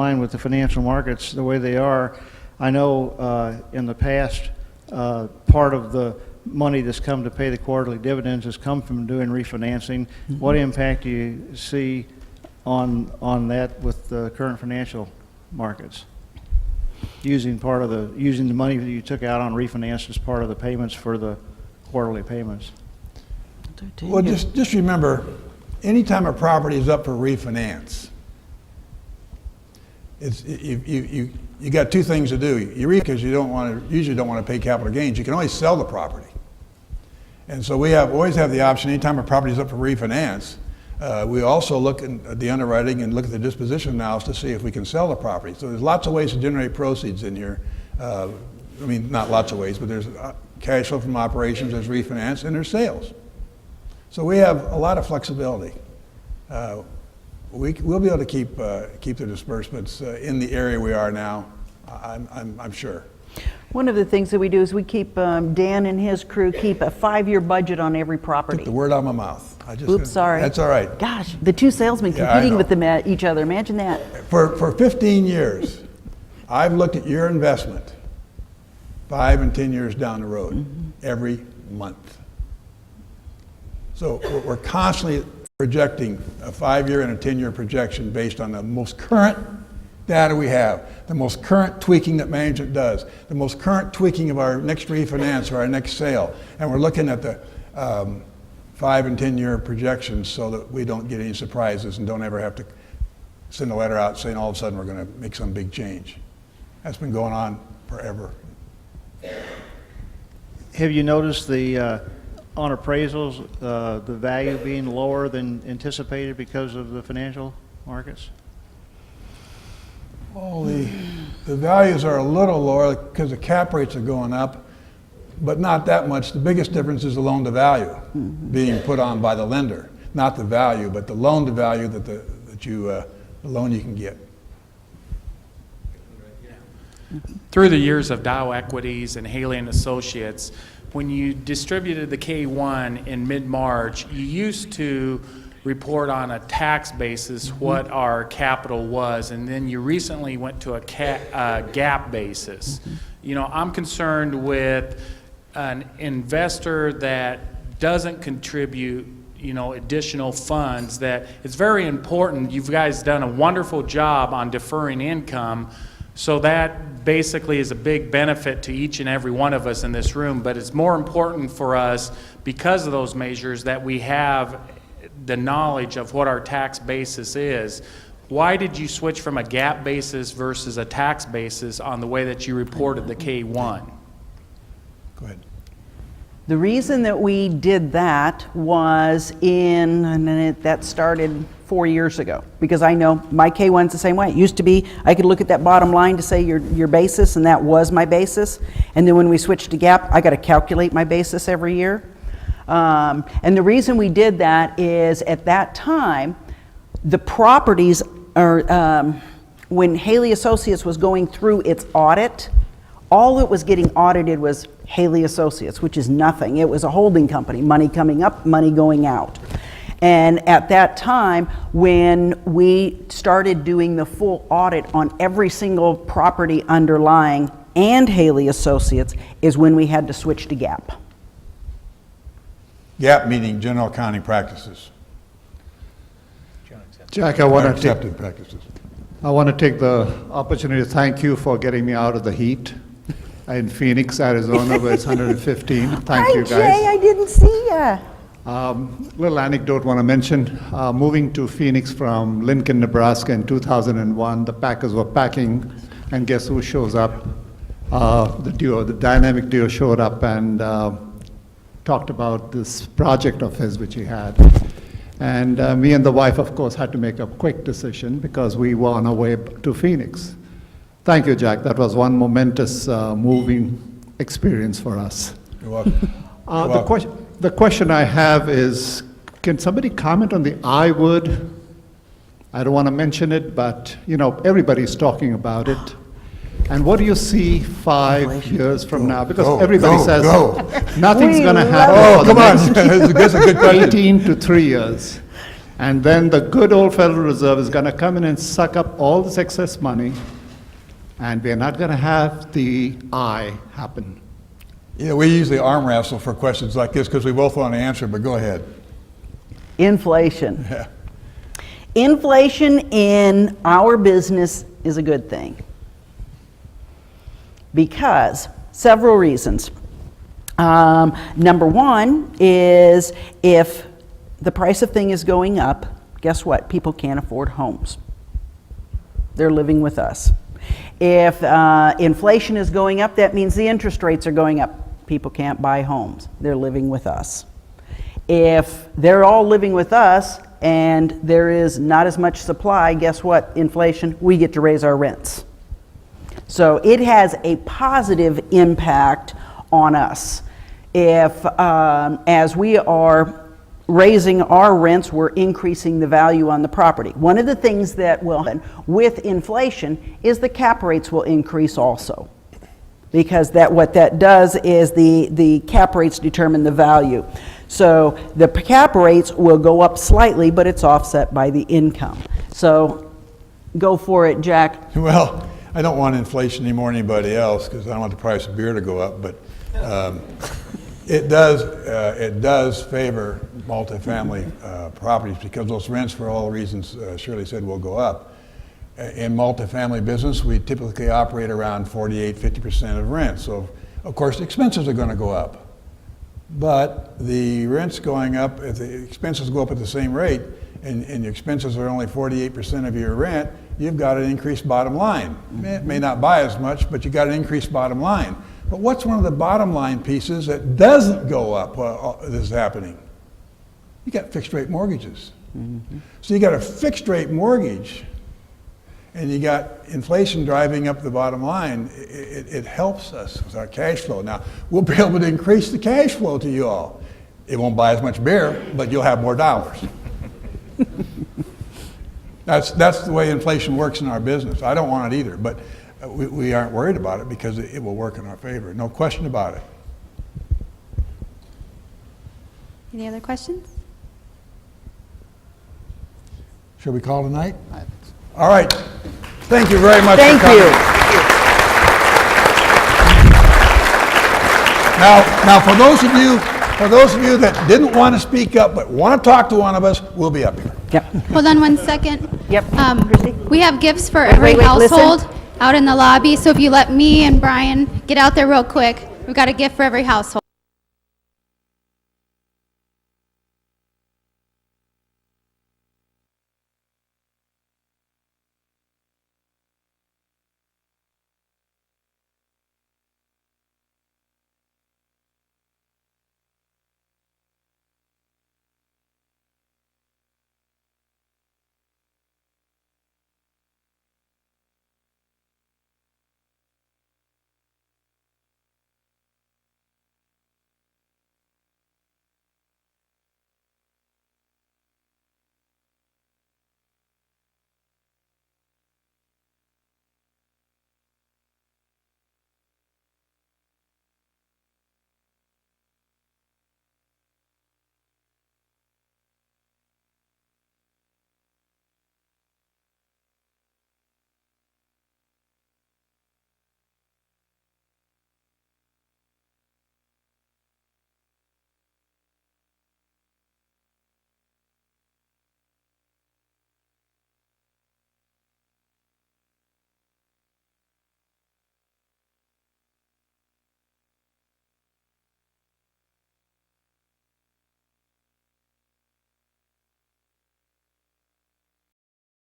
line with the financial markets the way they are. I know in the past, part of the money that's come to pay the quarterly dividends has come from doing refinancing. Mm-hmm. What impact do you see on that with the current financial markets? Using the money that you took out on refinance as part of the payments for the quarterly payments. Well, just remember, anytime a property is up for refinance, you got two things to do. You because you usually don't want to pay capital gains. You can always sell the property, and so we always have the option. Anytime a property is up for refinance, we also look at the underwriting and look at the disposition analysis to see if we can sell the property. So there's lots of ways to generate proceeds in here. I mean, not lots of ways, but there's cash flow from operations, there's refinance, and there's sales. So we have a lot of flexibility. We'll be able to keep the disbursements in the area we are now, I'm sure. One of the things that we do is we keep, Dan and his crew keep a 5-year budget on every property. Took the word out of my mouth. Oops, sorry. That's all right. Gosh, the two salesmen competing with each other. Imagine that. For 15 years, I've looked at your investment 5 and 10 years down the road, every month. So we're constantly projecting a 5-year and a 10-year projection based on the most current data we have, the most current tweaking that management does, the most current tweaking of our next refinance or our next sale. And we're looking at the 5 and 10-year projections so that we don't get any surprises and don't ever have to send a letter out saying all of a sudden we're going to make some big change. That's been going on forever. Have you noticed on appraisals, the value being lower than anticipated because of the financial markets? Well, the values are a little lower because the cap rates are going up, but not that much. The biggest difference is the loan to value being put on by the lender, not the value, but the loan to value the loan you can get. Through the years of Dow Equities and Haley and Associates, when you distributed the K1 in mid-March, you used to report on a tax basis what our capital was, and then you recently went to a GAAP basis. You know, I'm concerned with an investor that doesn't contribute, you know, additional funds. That it's very important. You guys done a wonderful job on deferring income. So that basically is a big benefit to each and every one of us in this room, but it's more important for us because of those measures that we have the knowledge of what our tax basis is. Why did you switch from a GAAP basis versus a tax basis on the way that you reported the K1? Go ahead. The reason that we did that was that started 4 years ago, because I know my K1's the same way. It used to be, I could look at that bottom line to say your basis, and that was my basis. And then when we switched to GAAP, I got to calculate my basis every year. And the reason we did that is at that time, the properties are, when Haley Associates was going through its audit, all that was getting audited was Haley Associates, which is nothing. It was a holding company, money coming up, money going out. And at that time, when we started doing the full audit on every single property underlying and Haley Associates is when we had to switch to GAAP. GAAP meaning general accounting practices. Jack, I want to accepted practices. I want to take the opportunity to thank you for getting me out of the heat in Phoenix, Arizona, where it's 115. Thank you, guys. Hi, Jay, I didn't see ya. Little anecdote want to mention. Moving to Phoenix from Lincoln, Nebraska in 2001, the Packers were packing, and guess who shows up? The dynamic duo showed up and talked about this project of his which he had. And me and the wife, of course, had to make a quick decision because we were on our way to Phoenix. Thank you, Jack. That was one momentous moving experience for us. You're welcome. The question I have is, can somebody comment on the I would? I don't want to mention it, but you know, everybody's talking about it. And what do you see 5 years from now? Because everybody says nothing's going to happen. Oh, come on. That's a good question. 18 to 3 years. And then the good old Federal Reserve is going to come in and suck up all this excess money, and we're not going to have the I happen. Yeah, we usually arm wrestle for questions like this because we both want to answer, but go ahead. Inflation. Yeah. Inflation in our business is a good thing because several reasons. Number one is if the price of thing is going up, guess what? People can't afford homes. They're living with us. If inflation is going up, that means the interest rates are going up. People can't buy homes. They're living with us. If they're all living with us and there is not as much supply, guess what? Inflation, we get to raise our rents. So it has a positive impact on us. If, as we are raising our rents, we're increasing the value on the property. One of the things that will happen with inflation is the cap rates will increase also. Because what that does is the cap rates determine the value. So the cap rates will go up slightly, but it's offset by the income. So go for it, Jack. Well, I don't want inflation any more than anybody else because I don't want the price of beer to go up, but it does favor multifamily properties because those rents, for all the reasons Shirley said, will go up. In multifamily business, we typically operate around 48–50% of rent. So, of course, expenses are going to go up. But the rent's going up, if the expenses go up at the same rate, and your expenses are only 48% of your rent, you've got an increased bottom line. It may not buy as much, but you got an increased bottom line. But what's one of the bottom line pieces that doesn't go up while this is happening? You got fixed rate mortgages. So you got a fixed rate mortgage, and you got inflation driving up the bottom line. It helps us with our cash flow. Now, we'll be able to increase the cash flow to you all. It won't buy as much beer, but you'll have more dollars. That's the way inflation works in our business. I don't want it either, but we aren't worried about it because it will work in our favor. No question about it. Any other questions? Shall we call tonight? All right. Thank you very much Thank for coming. you. Now, for those of you that didn't want to speak up but want to talk to one of us, we'll be up here. Yep. Hold on one second. Yep. Christy? We have gifts for every wait, listen. household out in the lobby, so if you let me and Brian get out there real quick, we've got a gift for every household.